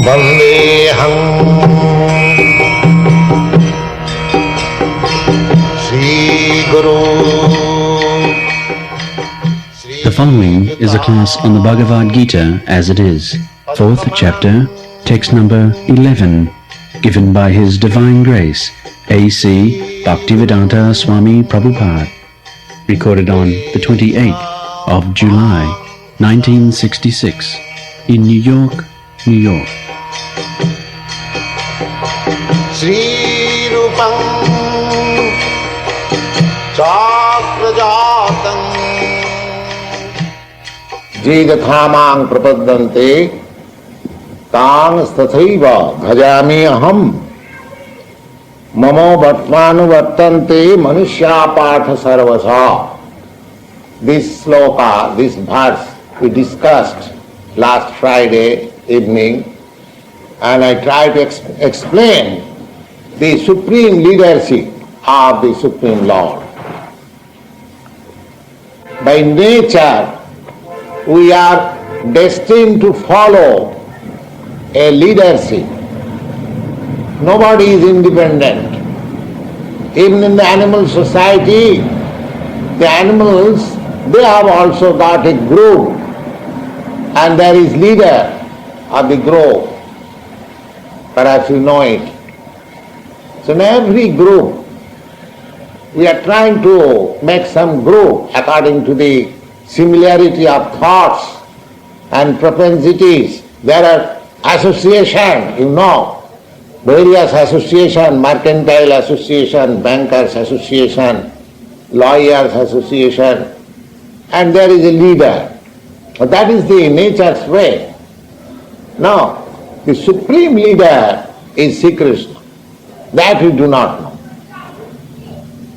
Vandeham Sri Guru. The following is a class on the Bhagavad Gita as it is, 4th chapter, text number 11, given by His Divine Grace, A.C. Bhaktivedanta Swami Prabhupada, recorded on the 28th of July, 1966, in New York, New York. Sri Rupam Chakrajatam Je Gathamang Prapadante Tang Stathaiva Bhajami Aham Mamo Bhatmanu Vartante Manushya Patha Sarvasa. This sloka, this verse we discussed last Friday evening, and I tried to explain the supreme leadership of the Supreme Lord. By nature, we are destined to follow a leadership. Nobody is independent. Even in the animal society, the animals, they have also got a group, and there is leader of the group. Perhaps you know it. So in every group, we are trying to make some group according to the similarity of thoughts and propensities. There are association, you know, various association, mercantile association, bankers association, lawyers association, and there is a leader. That is the nature's way. Now, the supreme leader is Sri Krishna. That we do not know.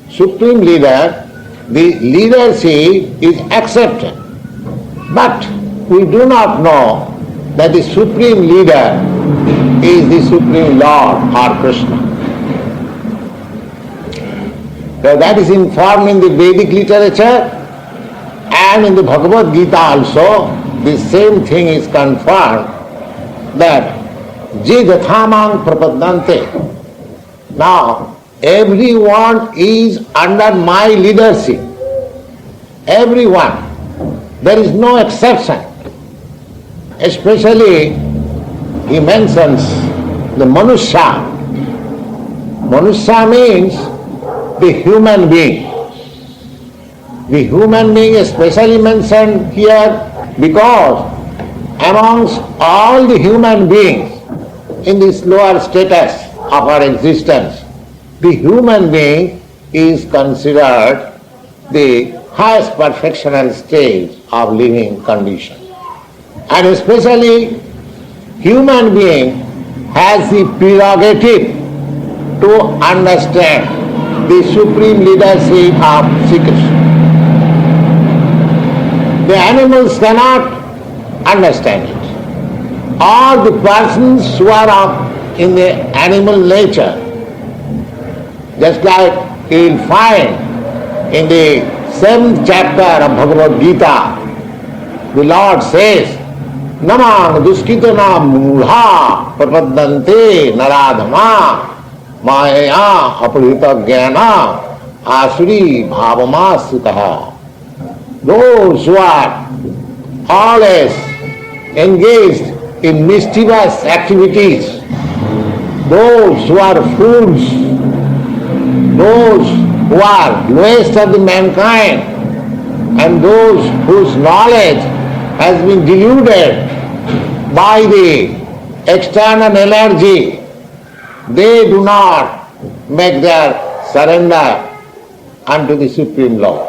Supreme leader, the leadership is accepted. But we do not know that the supreme leader is the Supreme Lord or Krishna. So that is informed in the Vedic literature, and in the Bhagavad Gita also, the same thing is confirmed, that Je Gathamang Prapadante. Now, everyone is under my leadership. Everyone. There is no exception. Especially, he mentions the Manusya. Manusya means the human being. The human being is especially mentioned here because amongst all the human beings in this lower status of our existence, the human being is considered the highest perfectional stage of living condition. And especially human being has the prerogative to understand the supreme leadership of Sri Krishna. The animals cannot understand it. All the persons who are in the animal nature, just like you will find in the 7th chapter of Bhagavad Gita, the Lord says, Namang duskitana mudha prapadante naradhama maya aparita jnana asuri bhavamasutaha. Those who are always engaged in mischievous activities, those who are fools, those who are lowest of the mankind, and those whose knowledge has been deluded by the external energy, they do not make their surrender unto the Supreme Lord.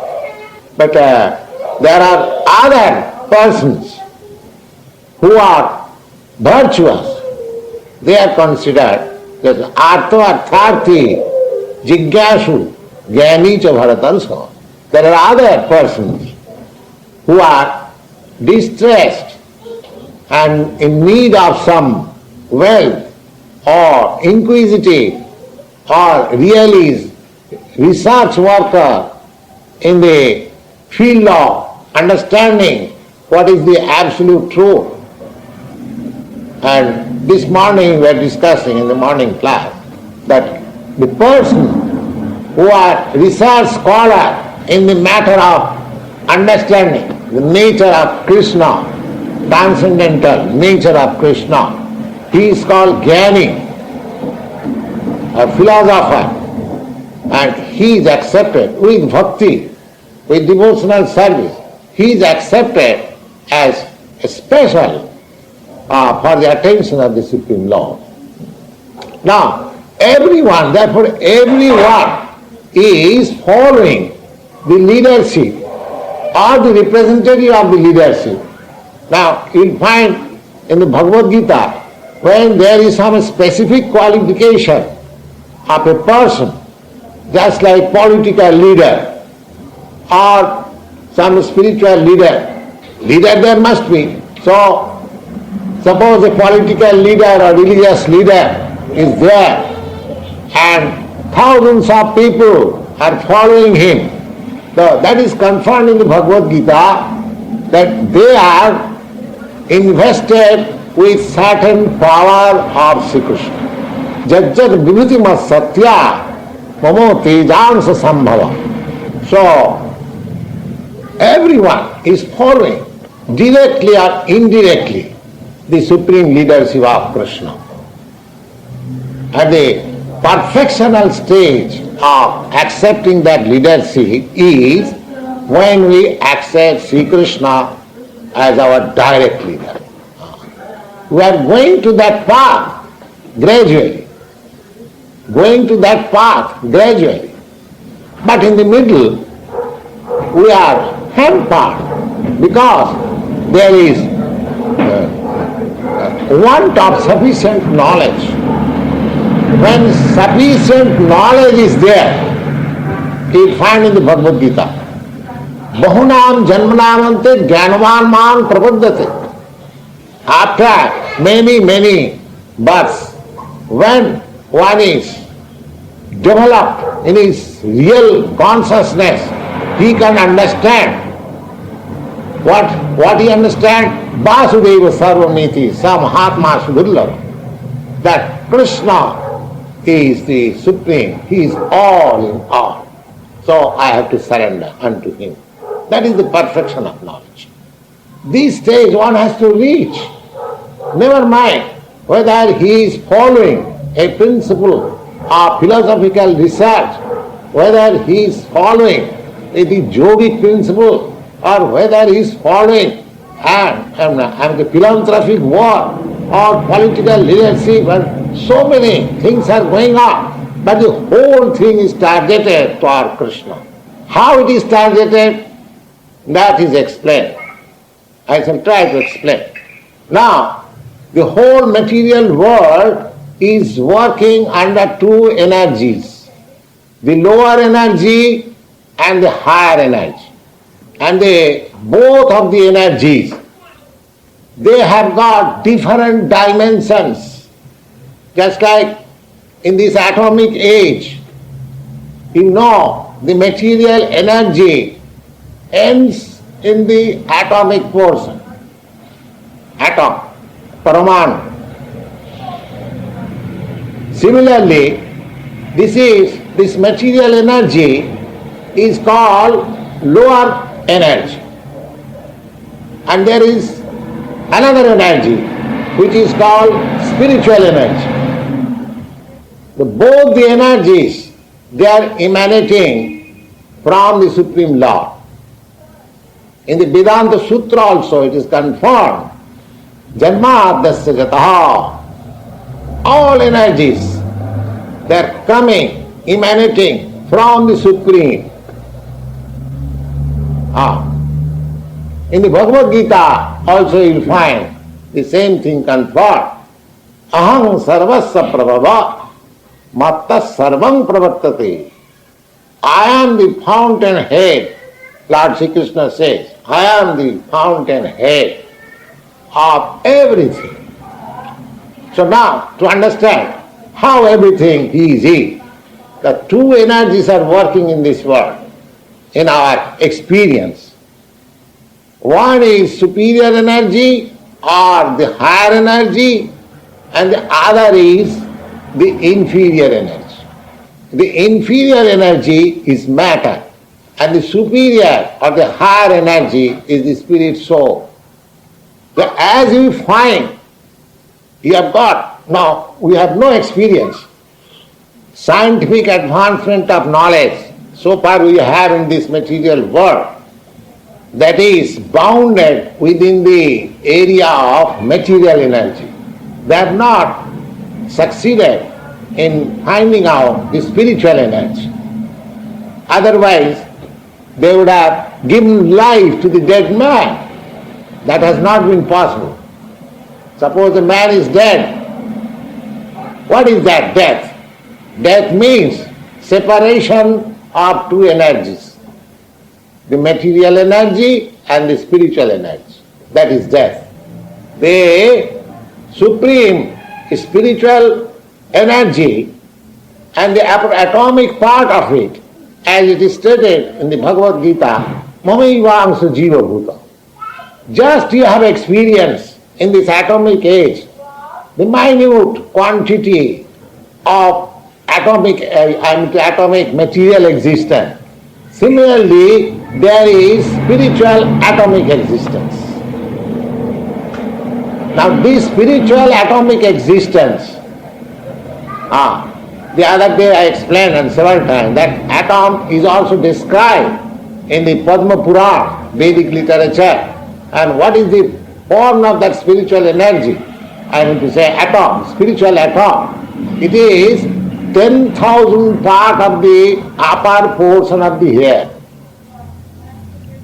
But there are other persons who are virtuous. They are considered as artho artharthi, jigyasu, jnani cha bharatansa. There are other persons who are distressed and in need of some wealth or inquisitive or really research worker in the field of understanding what is the absolute truth. And this morning we are discussing in the morning class that the person who are research scholar in the matter of understanding the nature of Krishna, transcendental nature of Krishna, he is called Jnani, a philosopher, and he is accepted with bhakti, with devotional service. He is accepted as a special for the attention of the Supreme Lord. Now, everyone, therefore everyone is following the leadership or the representative of the leadership. Now, you'll find in the Bhagavad Gita, when there is some specific qualification of a person, just like political leader or some spiritual leader there must be. So, suppose a political leader or religious leader is there and thousands of people are following him. So that is confirmed in the Bhagavad Gita that they are invested with certain power of Sri Krishna. Jajjad vibhutima satya mamo tejansa sambhava. So everyone is following directly or indirectly the supreme leadership of Krishna. At the perfectional stage of accepting that leadership is when we accept Sri Krishna as our direct leader. We are going to that path gradually. But in the middle, we are hampered because there is want of sufficient knowledge. When sufficient knowledge is there, you find in the Bhagavad Gita, Bahunam janmanamante jnanavan man prapadyate. After many births, when one is developed in his real consciousness, he can understand. What he understands? Vasudeva Sarvamiti, Samahatma Sudurlava. That Krishna is the supreme, he is all in all. So I have to surrender unto him. That is the perfection of knowledge. This stage one has to reach. Never mind whether he is following a principle of philosophical research, whether he is following the yogic principle, or whether he is following the philanthropic work or political leadership, and so many things are going on. But the whole thing is targeted toward Krishna. How it is targeted, that is explained. I shall try to explain. Now, the whole material world is working under two energies, the lower energy and the higher energy. And both of the energies, they have got different dimensions. Just like in this atomic age, you know, the material energy ends in the atomic portion, atom, Paramanu. Similarly, this material energy is called lower energy. And there is another energy which is called spiritual energy. Both the energies, they are emanating from the Supreme Lord. In the Vedanta Sutra also it is confirmed, Janmadasya Jataha, all energies, they are coming, emanating from the Supreme. In the Bhagavad Gita also you will find the same thing confirmed. Aham sarvasya prabhava matta sarvam pravartate. I am the fountainhead, Lord Sri Krishna says, I am the fountainhead of everything. So now, to understand how everything is, the two energies are working in this world, in our experience. One is superior energy or the higher energy, and the other is the inferior energy. The inferior energy is matter, and the superior or the higher energy is the spirit soul. So as you find, you have got, now we have no experience, scientific advancement of knowledge, so far we have in this material world, that is bounded within the area of material energy. They have not succeeded in finding out the spiritual energy. Otherwise, they would have given life to the dead man. That has not been possible. Suppose a man is dead. What is that death? Death means separation of two energies, the material energy and the spiritual energy. That is death. The supreme spiritual energy and the atomic part of it, as it is stated in the Bhagavad Gita, Mamaivaamsa Jiva Bhuta. Just you have experience in this atomic age, the minute quantity of atomic material existence. Similarly, there is spiritual atomic existence. Now this spiritual atomic existence, the other day I explained and several times that atom is also described in the Padma Purana, Vedic literature. And what is the form of that spiritual energy? I mean to say atom, spiritual atom. It is 10,000 part of the upper portion of the hair.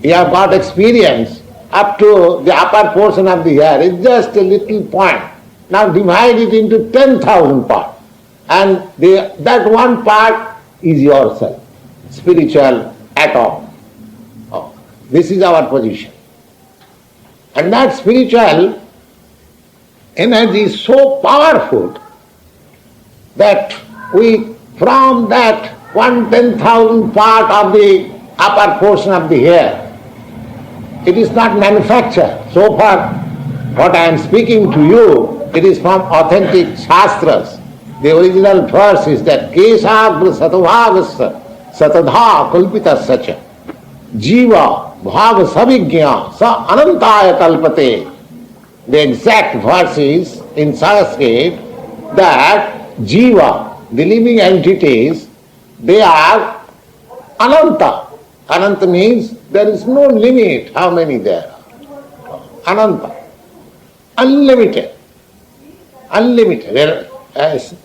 You have got experience up to the upper portion of the hair. It's just a little point. Now divide it into 10,000 parts. And that one part is yourself, spiritual atom. This is our position. And that spiritual energy is so powerful that we, from that 1/10,000 part of the upper portion of the hair, it is not manufactured. So far, what I am speaking to you, it is from authentic Shastras. The original verse is that Keshagra Satavagasa Satadha Kalpitasya Cha Jiva Bhaga Savigya Sa Anantaya Kalpate. The exact verse is in Sanskrit that Jiva, the living entities, they are Ananta. Ananta means there is no limit how many there are. Ananta. Unlimited. Unlimited.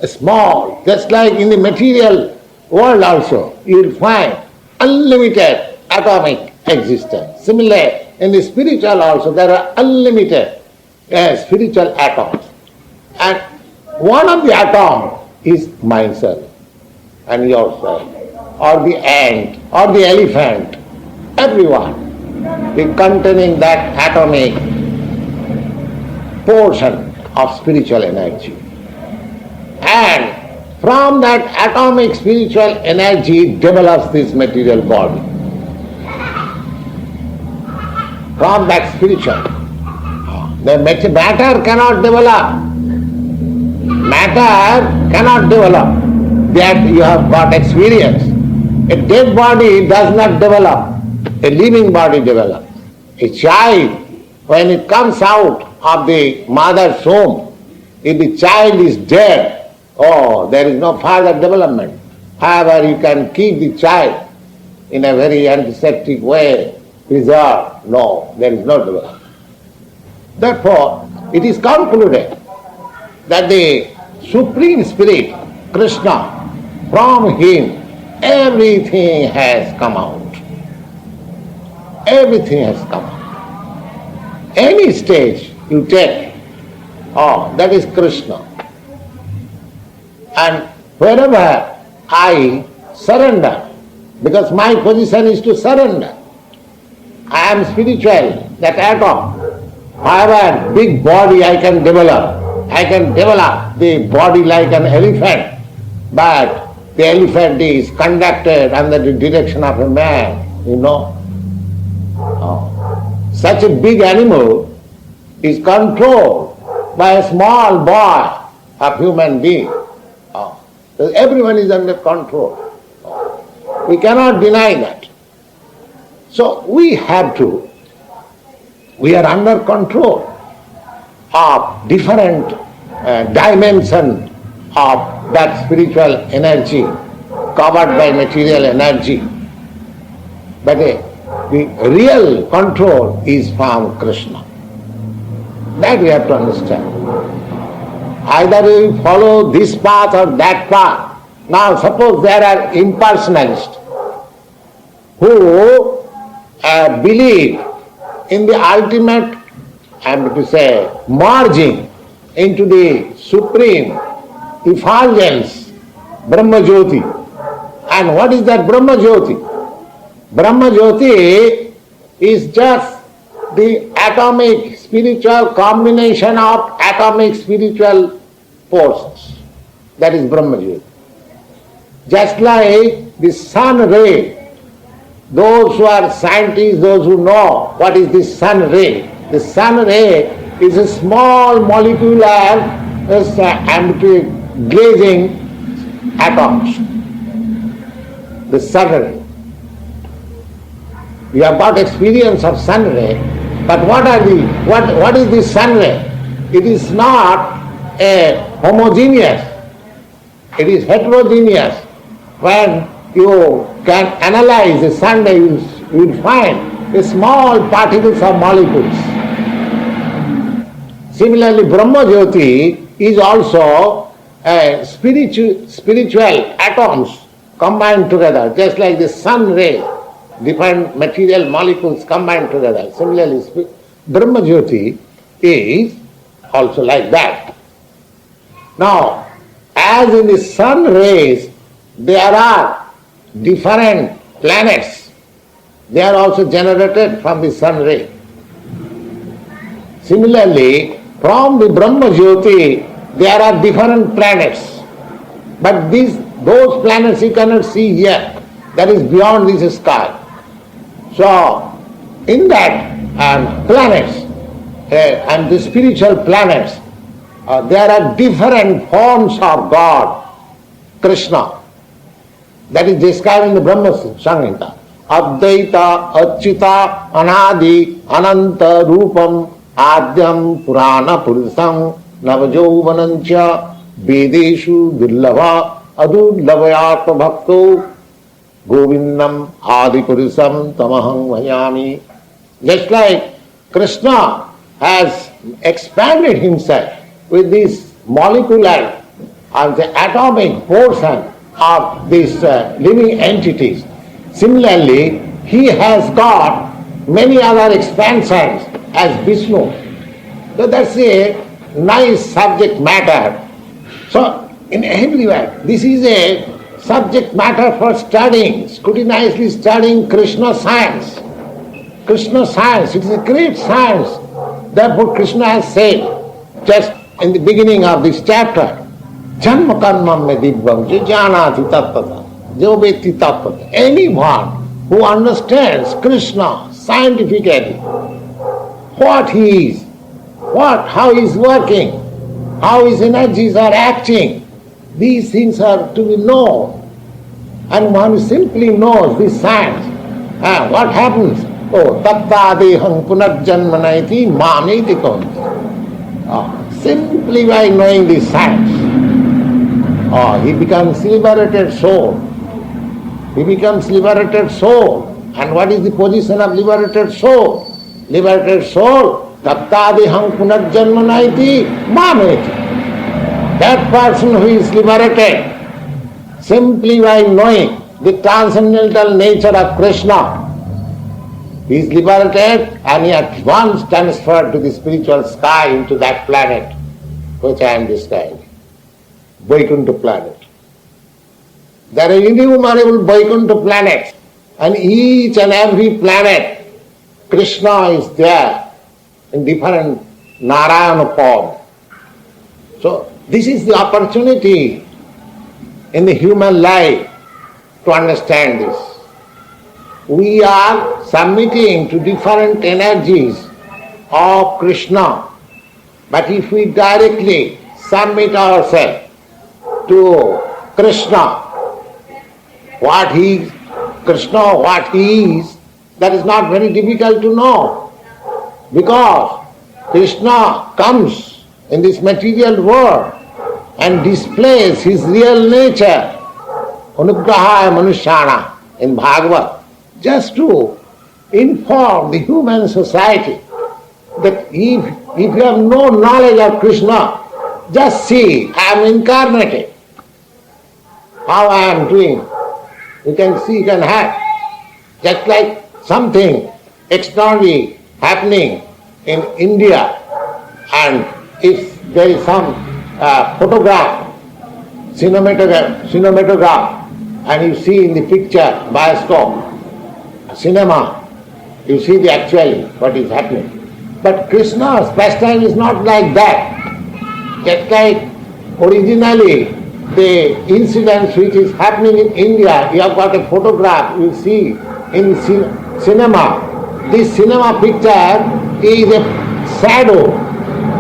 Small. Just like in the material world also, you will find unlimited atomic existence. Similarly, in the spiritual also, there are unlimited spiritual atoms. And one of the atoms is myself and yourself, or the ant, or the elephant, everyone, containing that atomic portion of spiritual energy. And from that atomic spiritual energy develops this material body. From that spiritual. The matter cannot develop. Matter cannot develop. That you have got experience. A dead body does not develop. A living body develops. A child, when it comes out of the mother's womb, if the child is dead, there is no further development. However, you can keep the child in a very antiseptic way, preserved. No, there is no development. Therefore, it is concluded that the Supreme Spirit, Krishna, from him everything has come out. Everything has come out. Any stage you take, that is Krishna. And wherever I surrender, because my position is to surrender, I am spiritual, that atom. However, big body I can develop. I can develop the body like an elephant, but the elephant is conducted under the direction of a man, Such a big animal, is controlled by a small boy of human being. Everyone is under control. We cannot deny that. So we are under control of different dimension of that spiritual energy covered by material energy. But the real control is from Krishna. That we have to understand. Either we follow this path or that path. Now suppose there are impersonalists who believe in the ultimate, I am to say, merging into the supreme effulgence, Brahma Jyoti. And what is that Brahma Jyoti? Brahma Jyoti is just the atomic spiritual combination of atomic spiritual forces. That is Brahma Jyoti. Just like the sun ray, those who are scientists, those who know what is the sun ray is a small molecular glazing atoms. The sun ray. You have got experience of sun ray, but what is the sun ray? It is not a homogeneous, it is heterogeneous. When you can analyze the sun ray, you will find the small particles of molecules. Similarly, Brahma Jyoti is also spiritual atoms combined together, just like the sun ray, different material molecules combined together. Similarly, Brahma Jyoti is also like that. Now, as in the sun rays, there are different planets. They are also generated from the sun ray. Similarly, from the Brahma Jyoti, there are different planets. But those planets you cannot see yet. That is beyond this sky. So, in that planets and the spiritual planets, there are different forms of God, Krishna. That is described in the Brahma Samhita. Advaita, Achyuta, Anadi, Ananta, Rupam, Adyam, Purana, Purusam, Navajovanancha, Vedeshu, Durlava, Adurlavayatma Bhakto, Govindam, Adi Purusam, Tamaham Vayami. Just like Krishna has expanded himself with this molecular and the atomic portion of these living entities. Similarly, he has got many other expansions as Vishnu. So that's a nice subject matter. So in everywhere, this is a subject matter for studying, scrutinizedly studying Krishna science. Krishna science, it is a great science. Therefore Krishna has said, just in the beginning of this chapter, Janma karmam me dibbam janati tattva jo vetti tattva. Anyone who understands Krishna scientifically, what he is, how he is working, how his energies are acting, these things are to be known. And one simply knows this science. What happens? Oh, tattadeham punarjanmanaiti mameti konti. Simply by knowing this science, he becomes liberated soul. He becomes liberated soul. And what is the position of liberated soul? Liberated soul, tattadeham punarjanmanaiti mameti. That person who is liberated, simply by knowing the transcendental nature of Krishna, he is liberated and he at once transferred to the spiritual sky into that planet which I am describing, Vaikuntha planet. There are innumerable Vaikuntha planets, and each and every planet, Krishna is there in different Narayana form. So this is the opportunity in the human life to understand this. We are submitting to different energies of Krishna. But if we directly submit ourselves to Krishna, what he is, that is not very difficult to know. Because Krishna comes in this material world and displays his real nature, Anugrahaya Manushana in Bhagavad, just to inform the human society that if you have no knowledge of Krishna, just see, I am incarnated. How I am doing. You can see, you can have. Just like something extraordinary happening in India, and if there is some cinematograph, and you see in the picture, bioscope, cinema, you see the actually what is happening. But Krishna's pastime is not like that. Just like originally the incidents which is happening in India, you have got a photograph, you see in cinema. This cinema picture is a shadow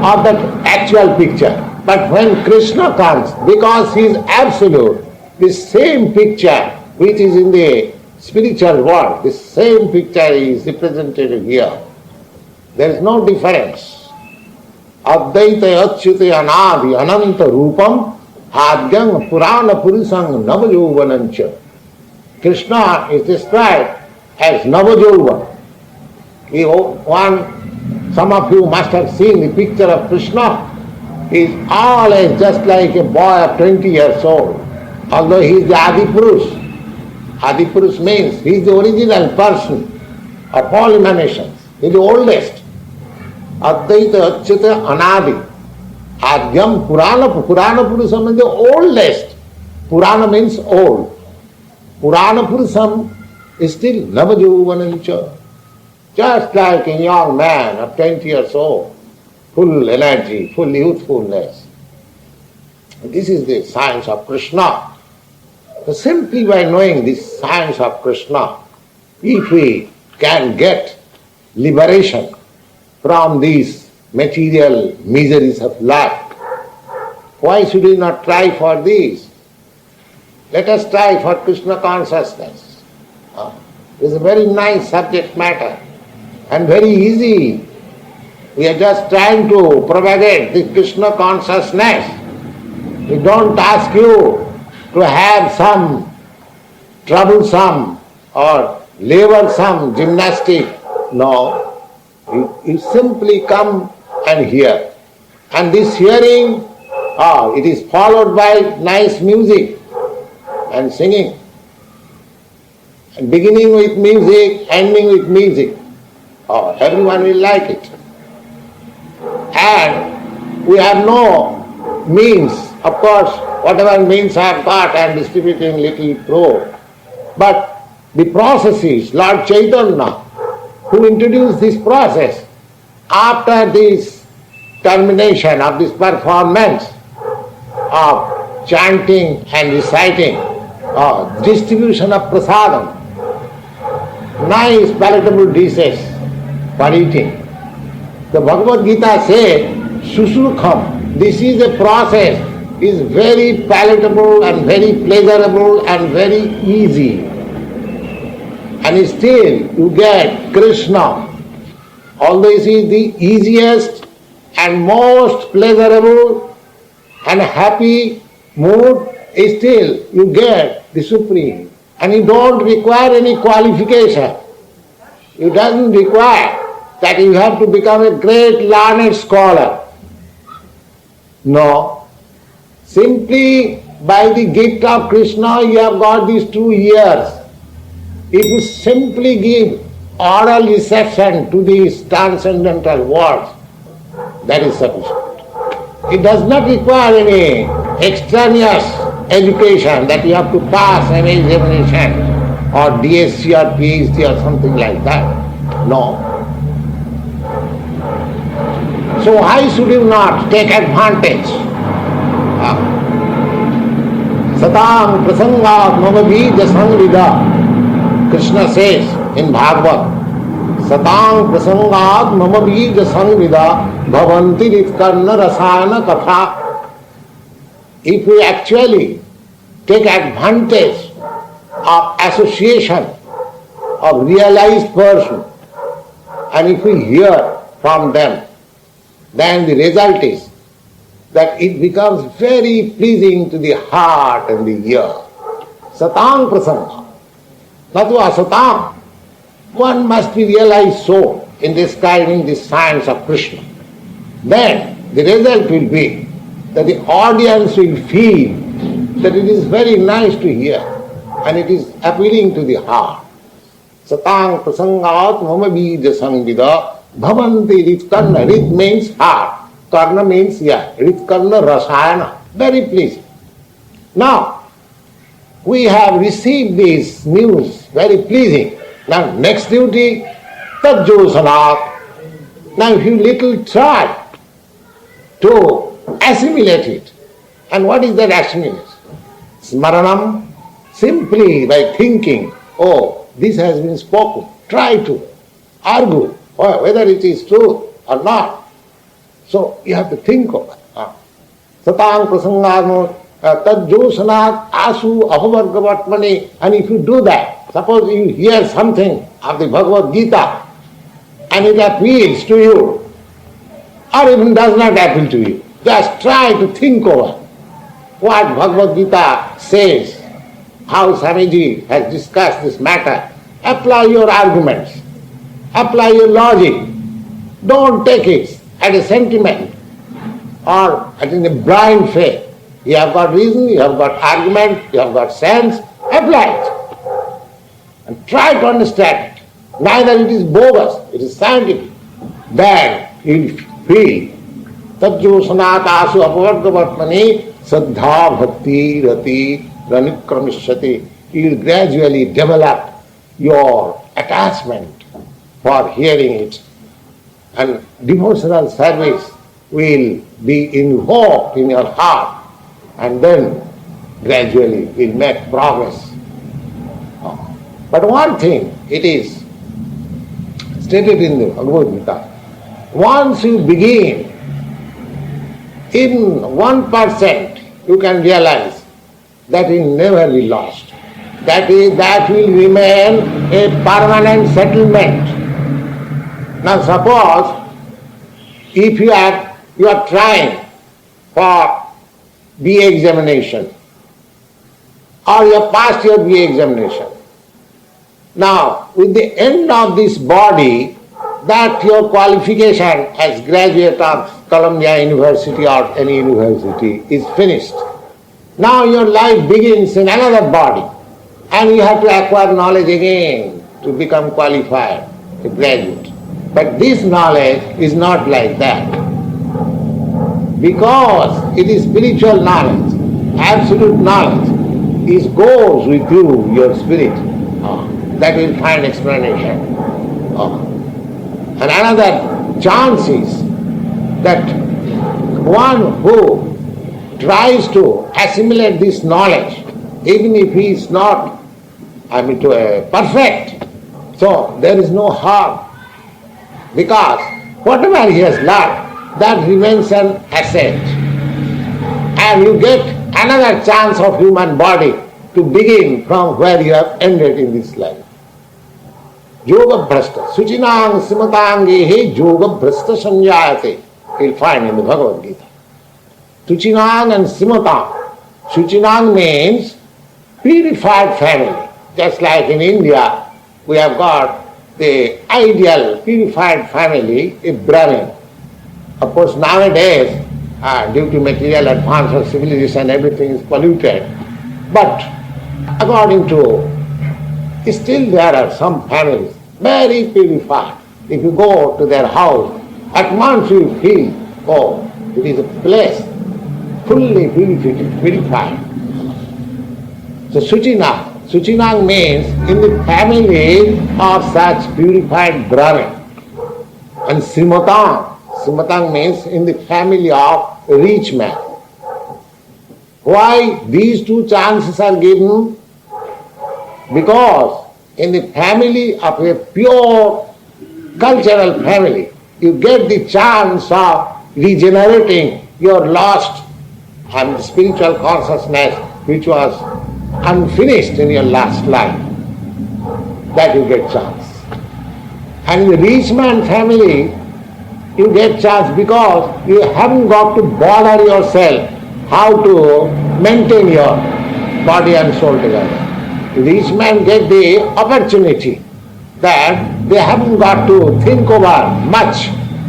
of that actual picture. But when Krishna comes, because he is absolute, this same picture which is in the spiritual world, this same picture is represented here. There is no difference. Advaita achyute anadi ananta rupam adyang purana purusang navajovanancha. Krishna is described as Navajovan. Some of you must have seen the picture of Krishna. He is always just like a boy of 20 years old. Although he is the Adipurush. Adipurush means he is the original person of all emanations. He is the oldest. Advaita Achyuta Anadi. Adyam Purana Purusam means the oldest. Purana means old. Purana Purusam is still Navajovanancha. Just like a young man of 20 years old, full energy, full youthfulness. This is the science of Krishna. So simply by knowing this science of Krishna, if we can get liberation from these material miseries of life, why should we not try for this? Let us try for Krishna consciousness. It is a very nice subject matter and very easy. We are just trying to propagate this Krishna consciousness. We don't ask you to have some troublesome or laborsome gymnastic. No. You simply come and hear. And this hearing, it is followed by nice music and singing. And beginning with music, ending with music. Everyone will like it. And we have no means, of course, whatever means I have got, I am distributing little pro. But the processes, Lord Chaitanya, who introduced this process, after this termination of this performance of chanting and reciting, distribution of prasadam, nice palatable dishes for eating. The Bhagavad Gita says, Sushrukham, this is a process, is very palatable and very pleasurable and very easy. And still you get Krishna. Although it is the easiest and most pleasurable and happy mood, still you get the Supreme. And you don't require any qualification. It doesn't require that you have to become a great learned scholar. No. Simply by the gift of Krishna you have got these 2 years. If you simply give oral reception to these transcendental words, that is sufficient. It does not require any extraneous education that you have to pass an examination or DSc or PhD or something like that. No. So why should you not take advantage? Satam prasangat mama bija samvida. Krishna says in Bhagavad, Satang prasangat mama bija sangvida bhavanti ritkarna rasana katha. If we actually take advantage of association of realized person, and if we hear from them, then the result is that it becomes very pleasing to the heart and the ear. Satang prasanga. Natva satang. One must be realized so in describing the science of Krishna. Then the result will be that the audience will feel that it is very nice to hear and it is appealing to the heart. Satang prasangat mama bija sangvida bhavanti ritkarna. Rit means heart, karna means ear. Ritkarna rasayana. Very pleasing. Now, we have received this news, very pleasing. Now, next duty, tajjosanat. Now, if you little try to assimilate it, and what is that assimilation? Smaranam, simply by thinking, oh, this has been spoken. Try to argue whether it is true or not. So, you have to think of it. Satang prasangat tajjosanat asu apavargavatmani. And if you do that, suppose you hear something of the Bhagavad Gita and it appeals to you, or even does not appeal to you, just try to think over what Bhagavad Gita says, how Swamiji has discussed this matter. Apply your arguments, apply your logic. Don't take it as a sentiment or as in a blind faith. You have got reason, you have got argument, you have got sense, apply it. And try to understand it. Neither it is bogus, it is scientific. Then you feel tajjosanatasu apavargavatmani saddha bhakti rati ranikramishyati. You will gradually develop your attachment for hearing it, and devotional service will be invoked in your heart, and then gradually will make progress. But one thing, it is stated in the Bhagavad Gita, once you begin, in 1% you can realize that will never be lost. That will remain a permanent settlement. Now suppose if you are trying for BA examination, or you have passed your BA examination. Now, with the end of this body, that your qualification as graduate of Columbia University or any university is finished. Now your life begins in another body, and you have to acquire knowledge again to become qualified, a graduate. But this knowledge is not like that. Because it is spiritual knowledge, absolute knowledge, it goes with you, your spirit. That will find explanation. And another chance is that one who tries to assimilate this knowledge, even if he is not, perfect, so there is no harm. Because whatever he has learned, that remains an asset. And you get another chance of human body to begin from where you have ended in this life. Yoga Bhrashta, Suchinang Simatangehe Yoga Bhrashta Sanjayate. You'll find in the Bhagavad Gita. Suchinang and Simatang. Suchinang means purified family. Just like in India, we have got the ideal purified family, a Brahmin. Of course, nowadays, due to material advance of civilization, everything is polluted. But according to, still there are some families very purified. If you go to their house, at once you feel, oh, it is a place fully purified. So Suchinang. Suchinang means in the family of such purified Brahmin. And Simatang. Simatang means in the family of a rich man. Why these two chances are given? Because in the family of a pure cultural family, you get the chance of regenerating your lost and spiritual consciousness which was unfinished in your last life. That you get chance. And in the rich man family, you get chance because you haven't got to bother yourself how to maintain your body and soul together. The rich man get the opportunity that they haven't got to think over much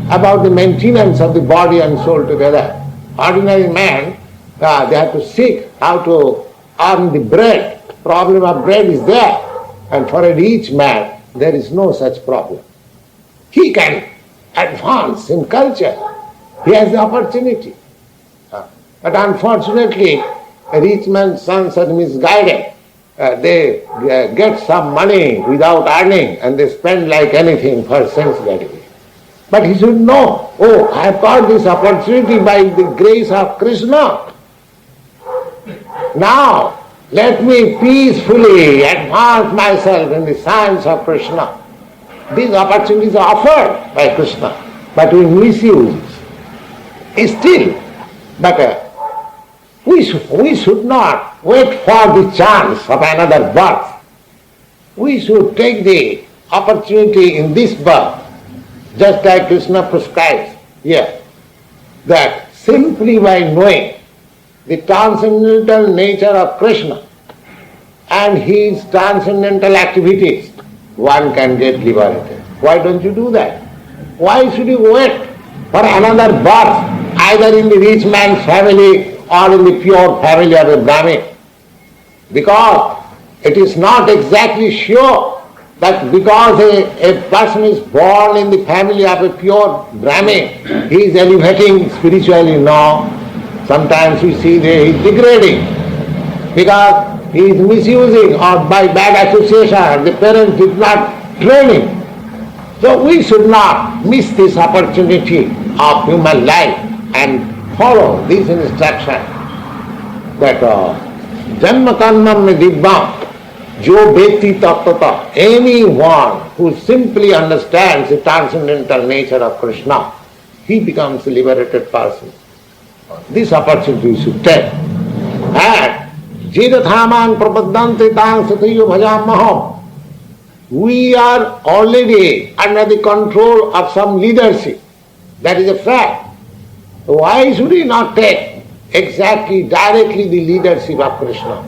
about the maintenance of the body and soul together. Ordinary man, they have to seek how to earn the bread. Problem of bread is there. And for a rich man, there is no such problem. He can advance in culture. He has the opportunity. But unfortunately, a rich man's sons are misguided. They get some money without earning and they spend like anything for sense gratification. But he should know, oh, I have got this opportunity by the grace of Krishna. Now, let me peacefully advance myself in the science of Krishna. These opportunities are offered by Krishna, but we misuse still. But we should not wait for the chance of another birth. We should take the opportunity in this birth, just like Krishna prescribes here, that simply by knowing the transcendental nature of Krishna and his transcendental activities, one can get liberated. Why don't you do that? Why should you wait for another birth, either in the rich man's family or in the pure family of a Brahmin? Because it is not exactly sure that because a person is born in the family of a pure Brahmin, he is elevating spiritually. No. Sometimes we see that he is degrading because he is misusing or by bad association the parents did not train him. So we should not miss this opportunity of human life and follow this instruction that Janma Karmam me Dibbam Jo Beti Tattata. Anyone who simply understands the transcendental nature of Krishna, he becomes a liberated person. This opportunity we should take. And Jidathaman Prapadante Tang Satyo Bhajamaham. We are already under the control of some leadership. That is a fact. Why should we not take exactly, directly the leadership of Krishna?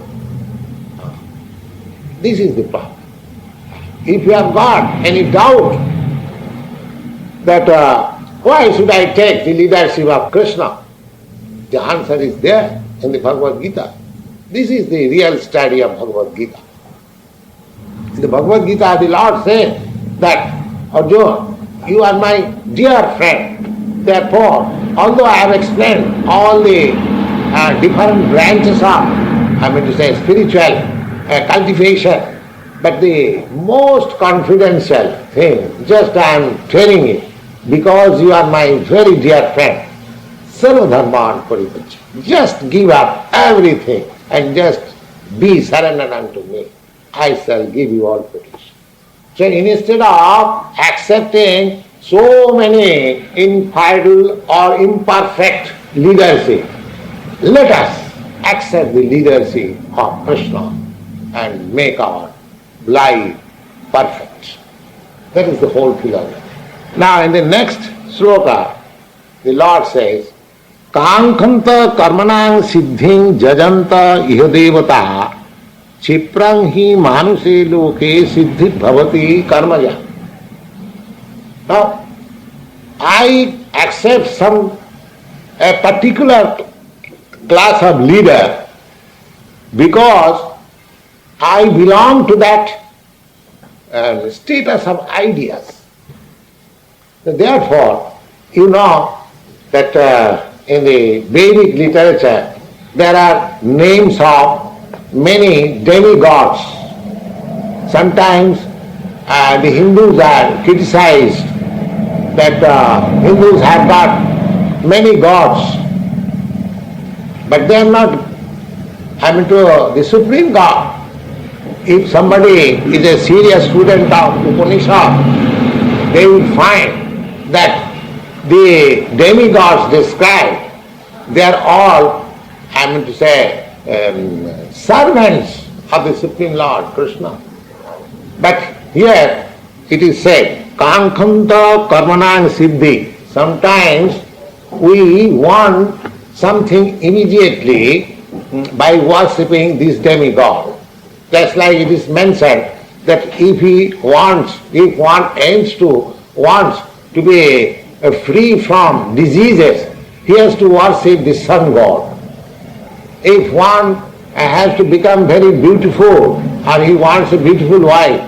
This is the problem. If you have got any doubt that why should I take the leadership of Krishna, the answer is there in the Bhagavad Gita. This is the real study of Bhagavad Gita. In the Bhagavad Gita, the Lord says that, Arjuna, you are my dear friend. Therefore, although I have explained all the different branches of, spiritual cultivation, but the most confidential thing, just I am telling it, because you are my very dear friend. Sarvadharman Parityajya. Just give up everything and just be surrendered unto me. I shall give you all protection. So instead of accepting so many infidel or imperfect leadership, let us accept the leadership of Krishna and make our life perfect. That is the whole philosophy. Now in the next sloka, the Lord says, Kankanta karmanang siddhing jajanta iha devata chiprang hi manuse loke siddhi bhavati karmaya. Now, I accept a particular class of leader because I belong to that status of ideas. Therefore, you know that in the Vedic literature there are names of many demigods. Sometimes the Hindus are criticized that Hindus have got many gods, but they are not, to the Supreme God. If somebody is a serious student of Upanishad, they will find that the demigods described, they are all, I mean to say, servants of the Supreme Lord Krishna. But here it is said, Kankhanta karmanang siddhi. Sometimes we want something immediately by worshipping this demigod. Just like it is mentioned that if one wants to be free from diseases, he has to worship the sun god. If one has to become very beautiful or he wants a beautiful wife,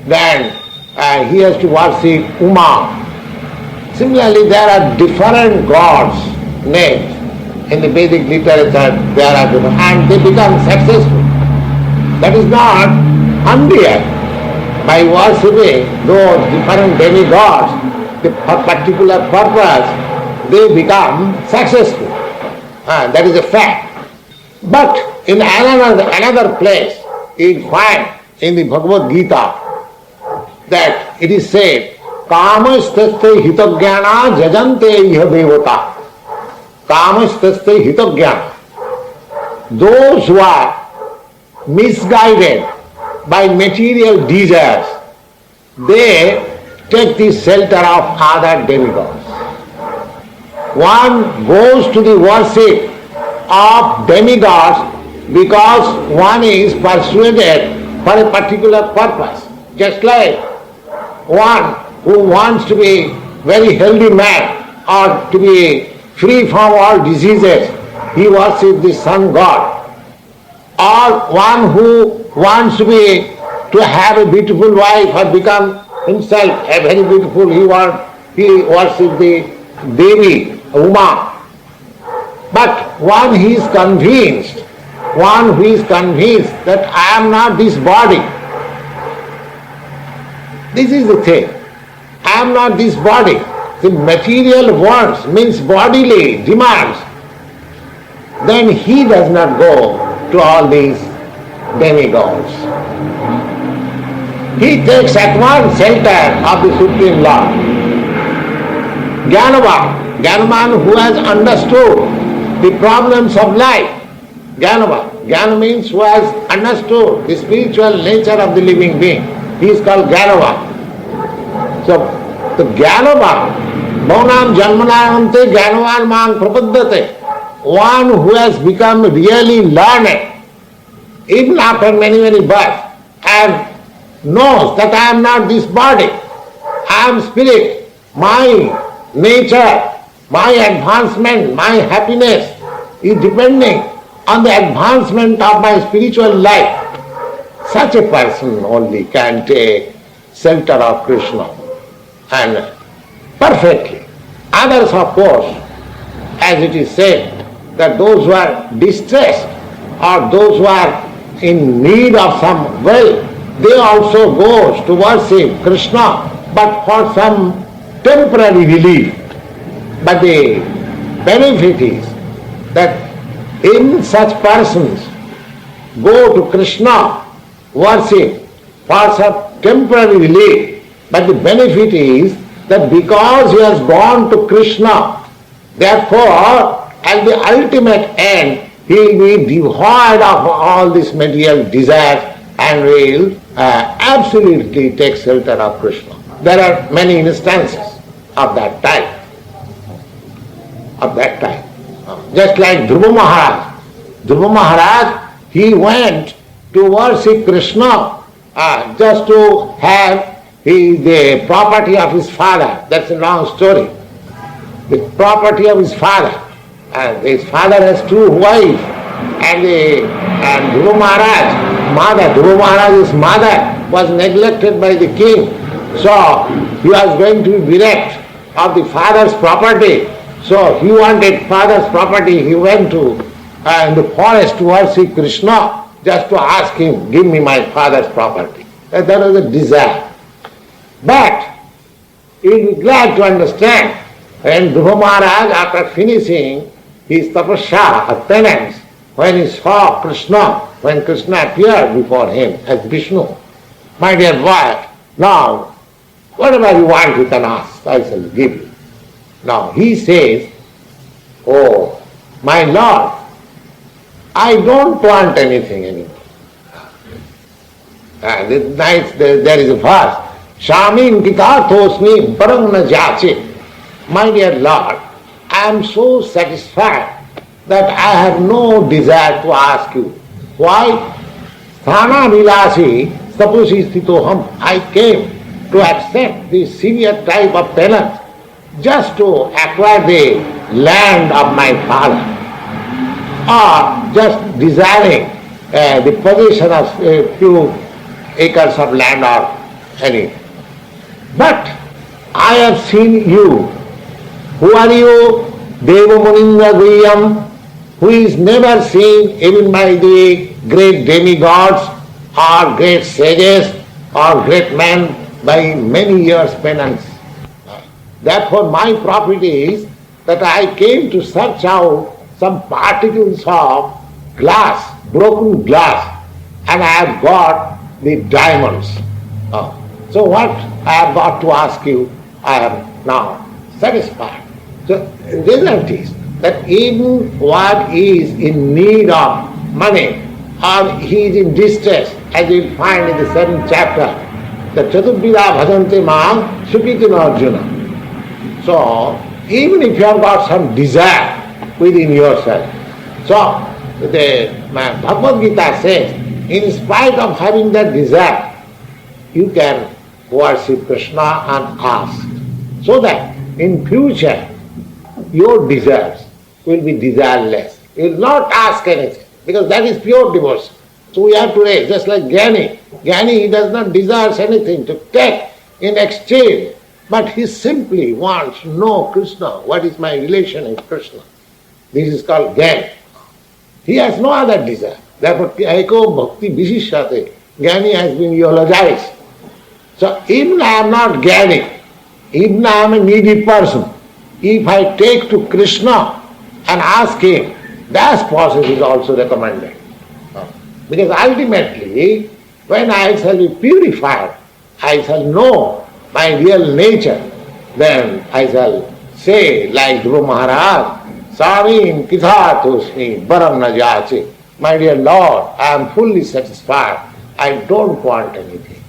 then he has to worship Uma. Similarly, there are different gods named in the Vedic literature, there are different, and they become successful. That is not unreal. By worshipping those different demigods, the particular purpose, they become successful. That is a fact. But in another place, you find in the Bhagavad Gita that it is said, Kamastaste hitagyana jajante iha devata. Kamastaste hitagyana. Those who are misguided by material desires, they take the shelter of other demigods. One goes to the worship of demigods because one is persuaded for a particular purpose. Just like one who wants to be very healthy man or to be free from all diseases, he worships the sun god. Or one who wants to have a beautiful wife or become himself a very beautiful, he worships the Devi, Uma. But one who is convinced that I am not this body. This is the thing. I am not this body. The material wants, means bodily demands. Then he does not go to all these demigods. He takes at once shelter of the Supreme Lord. Jnanavan who has understood the problems of life. Jnana means who has understood the spiritual nature of the living being. He is called Jnanavan. So the Jnanavan, Bhaunam Janmanayante Jnanavan Mang Prapaddate, one who has become really learned, even after many births, and knows that I am not this body, I am spirit, my nature, my advancement, my happiness is depending on the advancement of my spiritual life. Such a person only can take shelter of Krishna, and perfectly. Others, of course, as it is said, that those who are distressed or those who are in need of some wealth, they also go to worship Krishna, but for some temporary relief. But the benefit is that in such persons go to Krishna, worship for some temporary relief, but the benefit is that because he has gone to Krishna, therefore at the ultimate end he will be devoid of all these material desires and will absolutely take shelter of Krishna. There are many instances of that type. Just like Dhruva Maharaj. Dhruva Maharaj, he went to worship Krishna just to have the property of his father. That's a long story. The property of his father. And his father has two wives. And Dhruva Maharaj's mother was neglected by the king. So he was going to be bereft of the father's property. So he wanted father's property. He went to the forest to worship Krishna just to ask him, give me my father's property. That was a desire. But you'll be glad to understand, when Dhruva Maharaj, after finishing his tapasya or penance, when he saw Krishna, when Krishna appeared before him as Vishnu, my dear boy, now Whatever you want you can ask, I shall give you. Now he says, oh, my Lord, I don't want anything anymore. And it's nice, there is a verse, Shamin Kitatosmi Parang Jache. My dear Lord, I am so satisfied that I have no desire to ask you. Why? Sthana Vilasi Tapusi Stitoham. I came to accept this severe type of penance just to acquire the land of my father, or just desiring the possession of a few acres of land or any. But I have seen you. Who are you? Deva Munindra Guhyam, who is never seen even by the great demigods or great sages or great men by many years penance. Therefore my profit is that I came to search out some particles of glass, broken glass, and I have got the diamonds. So what I have got to ask you, I am now satisfied. So the result is that even what is in need of money or he is in distress, as you will find in the 7th chapter, the Chaturbhida Bhajante Mam Sukhitino Arjuna. So even if you have got some desire within yourself, so the Bhagavad Gita says, in spite of having that desire, you can worship Krishna and ask, so that in future your desires will be desireless. You will not ask anything, because that is pure devotion. So we have to raise, just like Jnani. Jnani, he does not desire anything to take in exchange, but he simply wants to know Krishna, what is my relation with Krishna. This is called Jnani. He has no other desire. Therefore, Eko Bhakti Vishishyate, Jnani has been eulogized. So even I am not Jnani, even I am a needy person, if I take to Krishna and ask him, that process is also recommended. Because ultimately, when I shall be purified, I shall know my real nature, then I shall say like Dhruva Maharaj, Samin Kithatosmi Baram na jache. My dear Lord, I am fully satisfied. I don't want anything.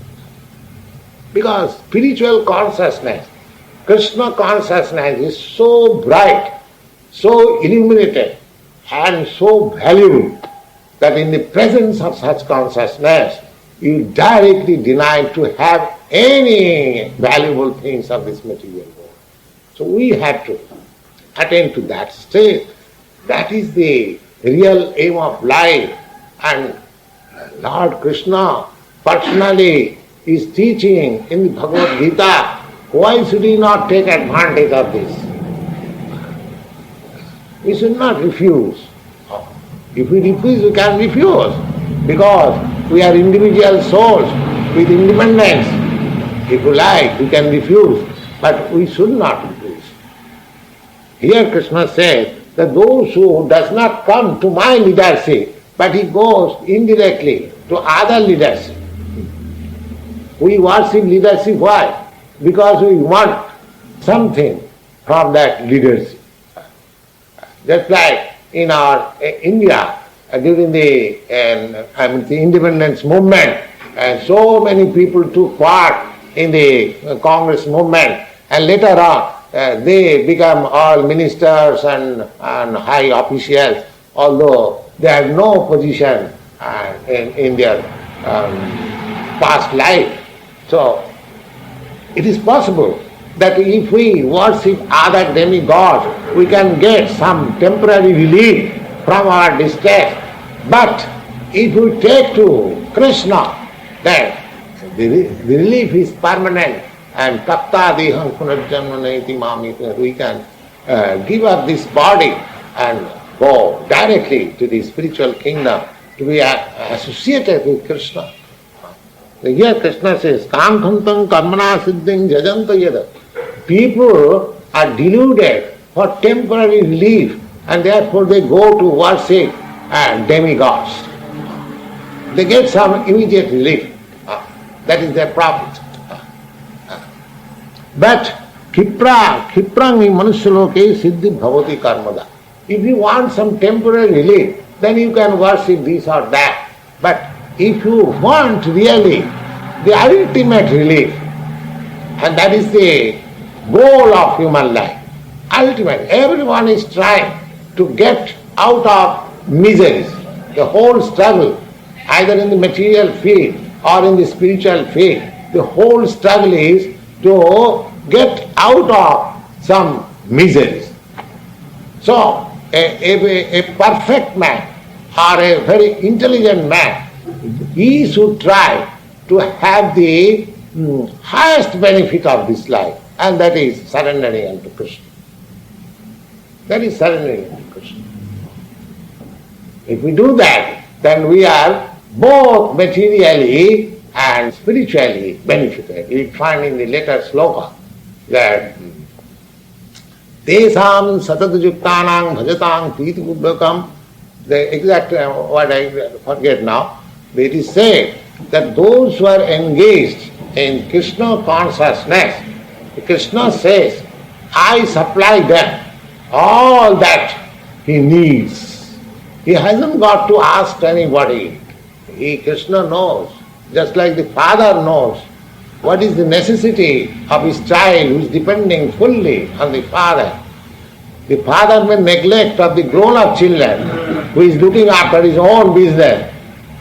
Because spiritual consciousness, Krishna consciousness is so bright, so illuminated, and so valuable that in the presence of such consciousness, you directly deny to have any valuable things of this material world. So we have to attain to that state. That is the real aim of life. And Lord Krishna personally is teaching in the Bhagavad Gita, why should we not take advantage of this? We should not refuse. If we refuse, we can refuse, because we are individual souls with independence. If you like, we can refuse, but we should not refuse. Here Krishna says that those who does not come to my leadership, but he goes indirectly to other leadership. We worship leadership, why? Because we want something from that leadership. Just like in our India, during the independence movement, so many people took part in the Congress movement, and later on they become all ministers and high officials, although they have no position in their past life. So it is possible that if we worship other demigods, we can get some temporary relief from our distress. But if we take to Krishna, then the relief is permanent, and tapta deham punarjanmaneti mamiti, we can give up this body and go directly to the spiritual kingdom to be associated with Krishna. Here Krishna says, Kamkhantam karmana siddhing jajanta yada. People are deluded for temporary relief, and therefore they go to worship demigods. They get some immediate relief. That is their profit. But Kiprangi Manusaloke Siddhi Bhavati Karmada. If you want some temporary relief, then you can worship this or that. But if you want really the ultimate relief, and that is the goal of human life, ultimate, everyone is trying to get out of miseries. The whole struggle, either in the material field or in the spiritual field, the whole struggle is to get out of some miseries. So, a perfect man or a very intelligent man, he should try to have the highest benefit of this life, and that is surrendering unto Krishna. That is surrendering unto Krishna. If we do that, then we are both materially and spiritually benefited. You find in the later sloka that Tesam satadjuktanang bhajatam pritipubhakam, the exact word I forget now, but it is said that those who are engaged in Krishna consciousness, Krishna says, I supply them all that he needs. He hasn't got to ask anybody. Krishna knows, just like the father knows what is the necessity of his child who is depending fully on the father. The father may neglect of the grown-up children who is looking after his own business,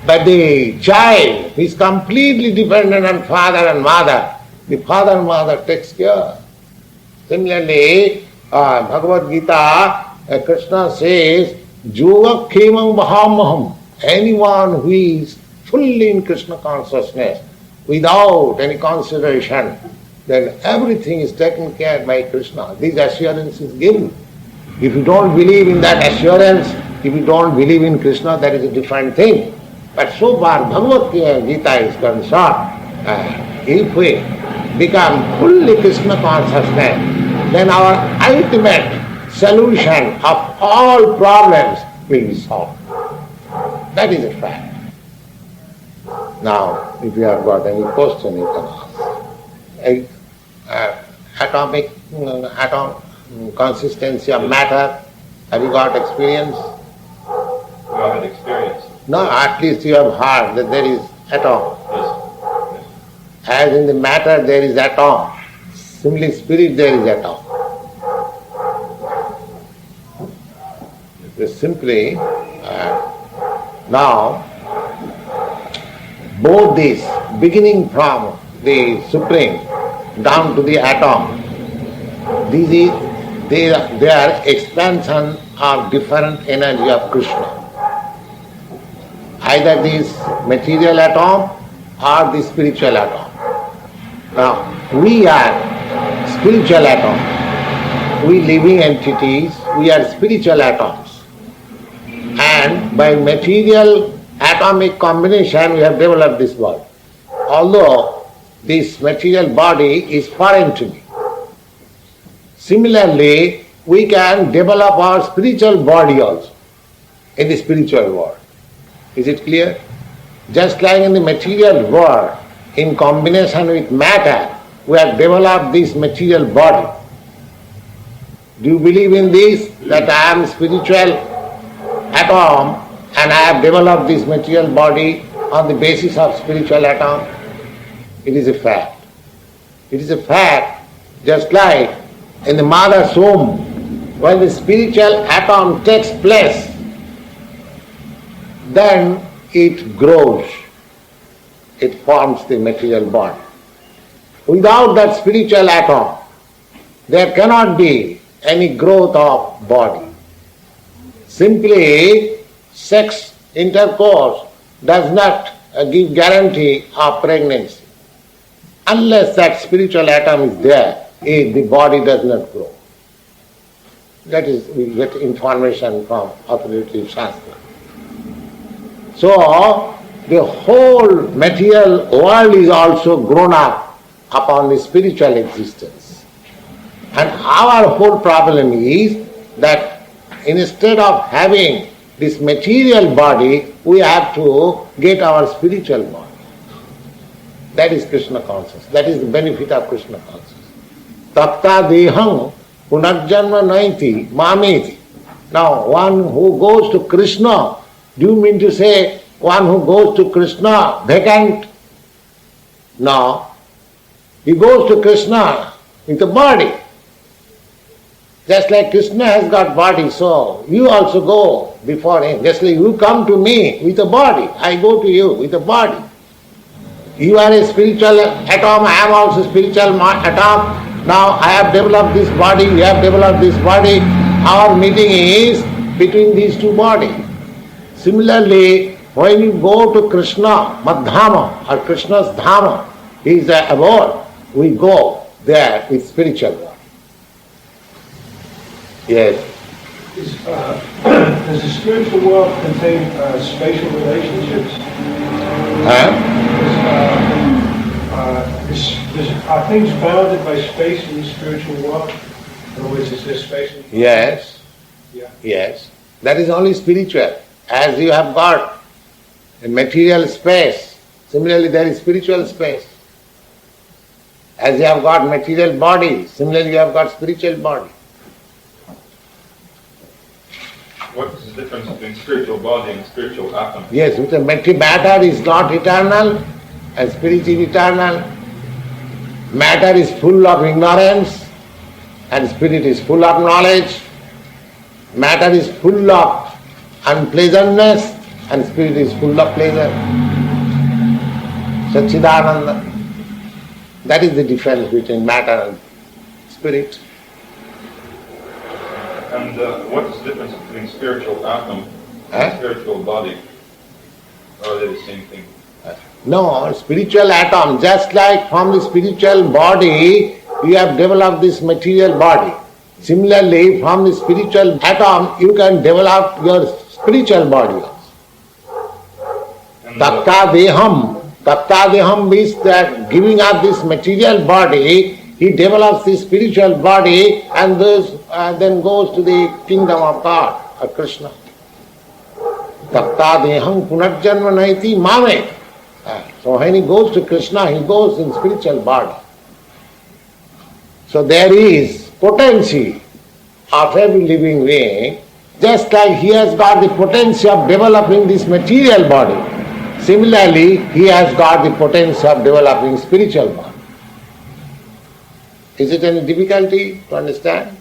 but the child is completely dependent on father and mother. The father and mother takes care. Similarly, Bhagavad Gita, Krishna says, Yoga Khemam Bahamaham. Anyone who is fully in Krishna consciousness, without any consideration, then everything is taken care by Krishna. This assurance is given. If you don't believe in that assurance, if you don't believe in Krishna, that is a different thing. But so far Bhagavad Gita is concerned, if we become fully Krishna consciousness, then our ultimate solution of all problems will be solved. That is a fact. Now, if you have got any question, you can ask. Atomic consistency of matter, have you got experience? You have an experience. No, at least you have heard that there is atom. Yes. As in the matter there is atom, similarly spirit there is atom. It is simply now both these, beginning from the Supreme down to the atom, they are expansion of different energy of Krishna. Either this material atom or the spiritual atom. Now, we are spiritual atom. We living entities, we are spiritual atoms. And by material atomic combination we have developed this body. Although this material body is foreign to me. Similarly, we can develop our spiritual body also in the spiritual world. Is it clear? Just like in the material world, in combination with matter, we have developed this material body. Do you believe in this? That I am spiritual atom and I have developed this material body on the basis of spiritual atom? It is a fact. It is a fact, just like in the mother's womb, when the spiritual atom takes place, then it grows, it forms the material body. Without that spiritual atom, there cannot be any growth of body. Simply, sex intercourse does not give guarantee of pregnancy. Unless that spiritual atom is there, the body does not grow. That is, we get information from authoritative Shastra. So, the whole material world is also grown up upon the spiritual existence. And our whole problem is that instead of having this material body, we have to get our spiritual body. That is Krishna consciousness. That is the benefit of Krishna consciousness. Takta deham punarjanma naiti mameti. Now, one who goes to Krishna, do you mean to say one who goes to Krishna vacant? No. He goes to Krishna with a body. Just like Krishna has got body, so you also go before him. Just like you come to me with a body, I go to you with a body. You are a spiritual atom, I am also spiritual atom. Now I have developed this body, you have developed this body. Our meeting is between these two bodies. Similarly, when you go to Krishna, Madhama or Krishna's Dhama, he is the abode, we go there with spiritual body. Yes. Does the spiritual world contain spatial relationships? Are things bounded by space in the spiritual world? In other words, is there space? Yes. Yeah. Yes. That is only spiritual. As you have got a material space, similarly there is spiritual space. As you have got material body, similarly you have got spiritual body. What is the difference between spiritual body and spiritual atom? Yes, with the matter is not eternal and spirit is eternal. Matter is full of ignorance and spirit is full of knowledge. Matter is full of unpleasantness and spirit is full of pleasure. Satchidananda. That is the difference between matter and spirit. And what is the difference between spiritual atom and spiritual body? Or are they the same thing? No, spiritual atom, just like from the spiritual body, you have developed this material body. Similarly, from the spiritual atom, you can develop your spiritual body also. Tatta deham means that giving up this material body, he develops the spiritual body and then goes to the kingdom of God, or Krishna. Tatta deham punarjanma naiti mame. So when he goes to Krishna, he goes in spiritual body. So there is potency of every living being, just like he has got the potency of developing this material body. Similarly, he has got the potency of developing spiritual body. Is it any difficulty to understand?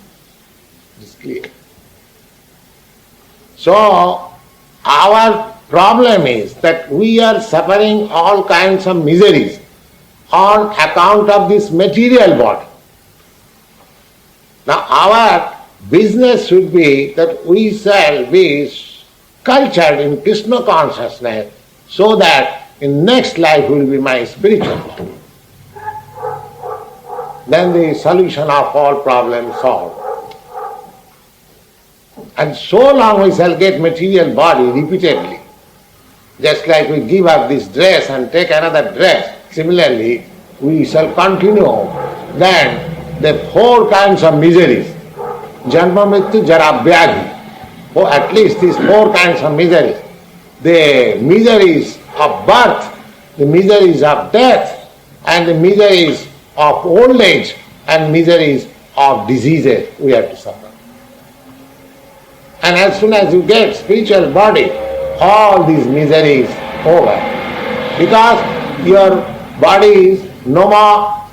It's clear. So, our problem is that we are suffering all kinds of miseries on account of this material body. Now, our business should be that we shall be cultured in Krishna consciousness so that in next life will be my spiritual body. Then the solution of all problems solved. And so long we shall get material body repeatedly. Just like we give up this dress and take another dress, similarly we shall continue then the four kinds of miseries. Janma, Mrityu, Jara, Vyadhi. Oh, at least these four kinds of miseries. The miseries of birth, the miseries of death, and the miseries of old age, and miseries of diseases we have to suffer. And as soon as you get spiritual body, all these miseries over. Because your body is no more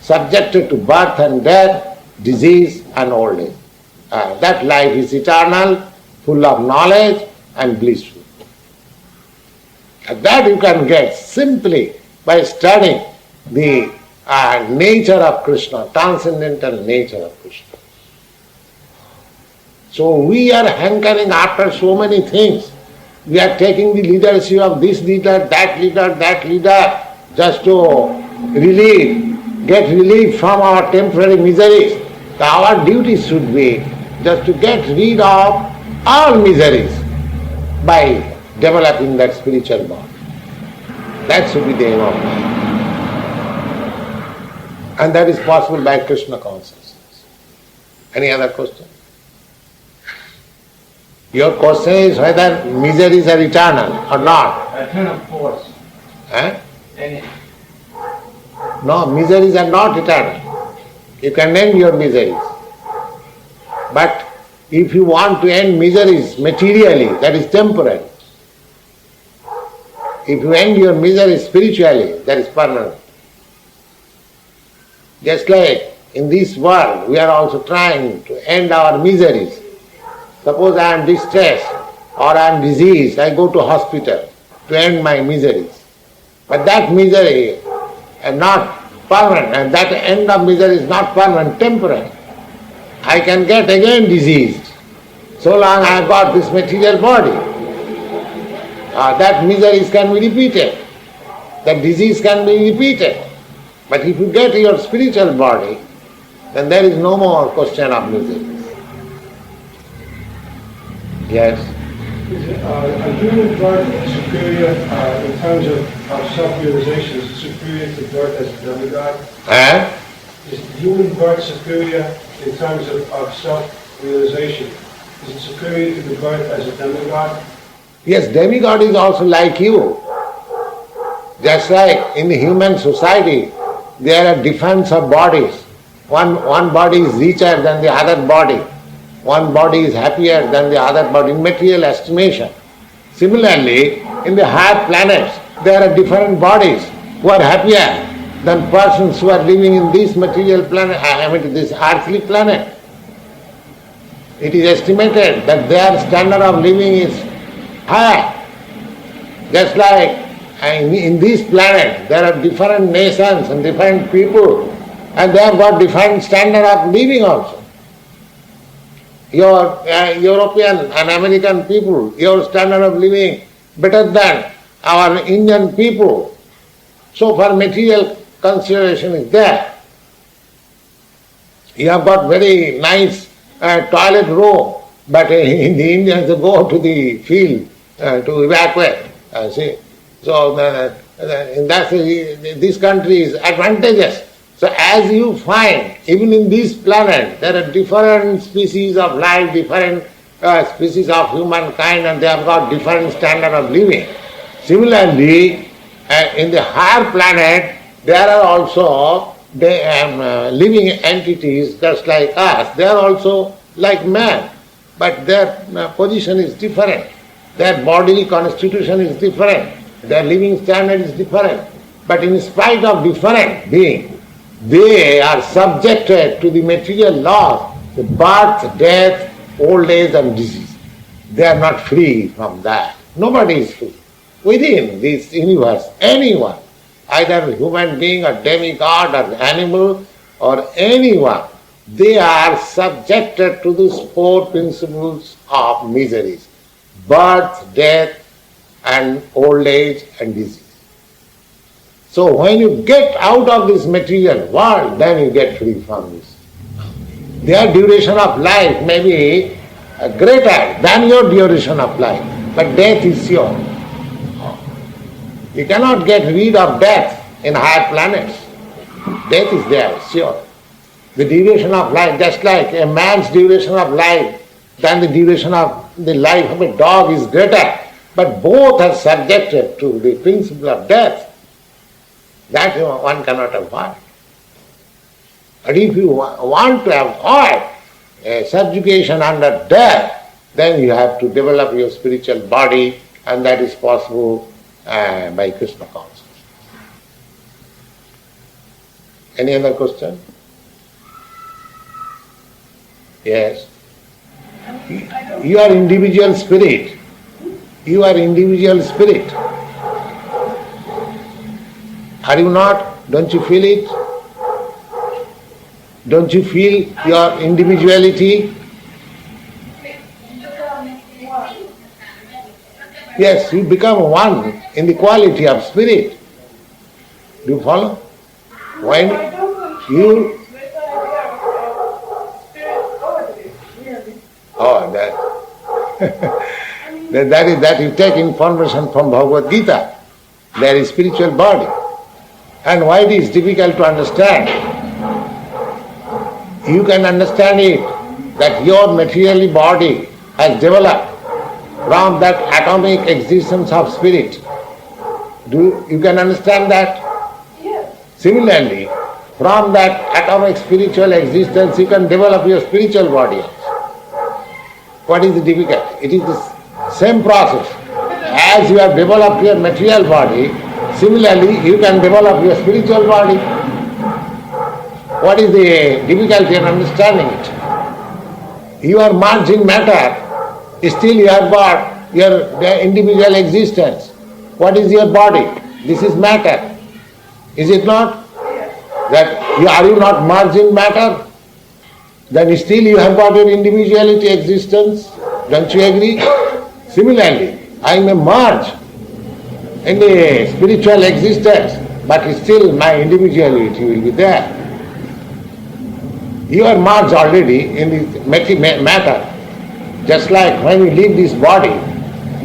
subjected to birth and death, disease and old age. That life is eternal, full of knowledge and blissful. And that you can get simply by studying the nature of Krishna, transcendental nature of Krishna. So we are hankering after so many things. We are taking the leadership of this leader, that leader, just to get relief from our temporary miseries. So our duty should be just to get rid of all miseries by developing that spiritual body. That should be the aim of life. And that is possible by Krishna consciousness. Any other question? Your question is whether miseries are eternal or not. Eternal force. No, miseries are not eternal. You can end your miseries. But if you want to end miseries materially, that is temporary. If you end your miseries spiritually, that is permanent. Just like in this world, we are also trying to end our miseries. Suppose I am distressed or I am diseased, I go to hospital to end my miseries. But that misery is not permanent, and that end of misery is not permanent, temporary. I can get again diseased, so long I have got this material body. That miseries can be repeated, that disease can be repeated. But if you get your spiritual body, then there is no more question of miseries. Yes? Is a human birth superior in terms of self-realization? Is it superior to birth as a demigod? Is human birth superior in terms of self-realization? Is it superior to the birth as a demigod? Yes, demigod is also like you. Just like in the human society, there are difference of bodies. One body is richer than the other body. One body is happier than the other body in material estimation. Similarly, in the higher planets, there are different bodies who are happier than persons who are living in this material planet, this earthly planet. It is estimated that their standard of living is higher. Just like in this planet, there are different nations and different people, and they have got different standard of living also. Your European and American people, your standard of living better than our Indian people. So far material consideration is there. You have got very nice toilet room, but in the Indians they go to the field to evacuate. See, so in that this country is advantageous. So as you find, even in this planet, there are different species of life, different species of humankind, and they have got different standard of living. Similarly, in the higher planet, there are also living entities just like us. They are also like man, but their position is different. Their bodily constitution is different. Their living standard is different. But in spite of different being, they are subjected to the material laws, the birth, death, old age and disease. They are not free from that. Nobody is free. Within this universe, anyone, either human being or demigod or animal or anyone, they are subjected to these four principles of miseries: birth, death and old age and disease. So when you get out of this material world, then you get free from this. Their duration of life may be greater than your duration of life, but death is sure. You cannot get rid of death in higher planets. Death is there, sure. The duration of life, just like a man's duration of life than the duration of the life of a dog is greater, but both are subjected to the principle of death. That one cannot avoid. But if you want to avoid subjugation under death, then you have to develop your spiritual body, and that is possible by Krishna consciousness. Any other question? Yes. You are individual spirit. You are individual spirit. Are you not? Don't you feel it? Don't you feel your individuality? Yes, you become one in the quality of spirit. Do you follow? When you... Oh, that you take information from Bhagavad Gita. There is spiritual body. And why it is difficult to understand? You can understand it, that your material body has developed from that atomic existence of spirit. You can understand that? Yes. Similarly, From that atomic spiritual existence, you can develop your spiritual body. What is the difficult? It is the same process. As you have developed your material body, similarly you can develop your spiritual body. What is the difficulty in understanding it? You are merged in matter, still you have got your individual existence. What is your body? This is matter. Is it not? Are you not merged in matter? Then still you have got your individuality existence. Don't you agree? Similarly, I may merge in the spiritual existence, but still my individuality will be there. You are merged already in the matter. Just like when you leave this body,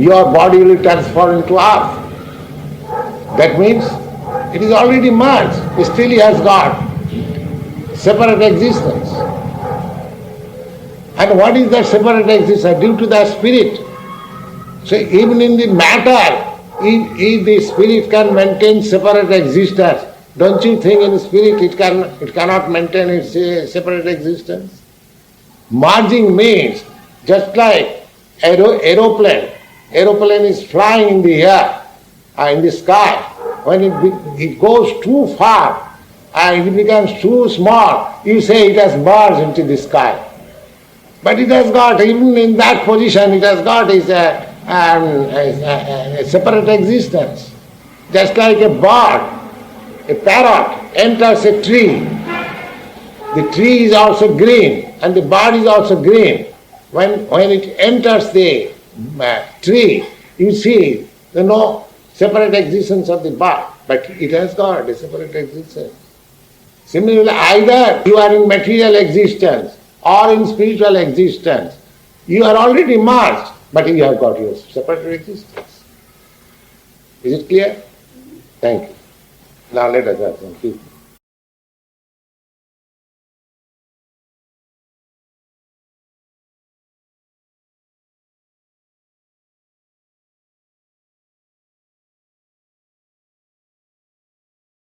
your body will transform into earth. That means it is already merged. Still he has got separate existence. And what is that separate existence? Due to the spirit. So even in the matter, if the spirit can maintain separate existence, don't you think in the spirit it cannot maintain its separate existence? Merging means just like aeroplane. Aeroplane is flying in the air, in the sky. When it goes too far and it becomes too small, you say it has merged into the sky. But it has got, even in that position, it has got a separate existence. Just like a bird, a parrot enters a tree. The tree is also green and the bird is also green. When it enters the tree, you see no separate existence of the bird, but it has got a separate existence. Similarly, either you are in material existence or in spiritual existence, you are already merged, but you have got your separate existence. Is it clear? Thank you. Now let us have some people.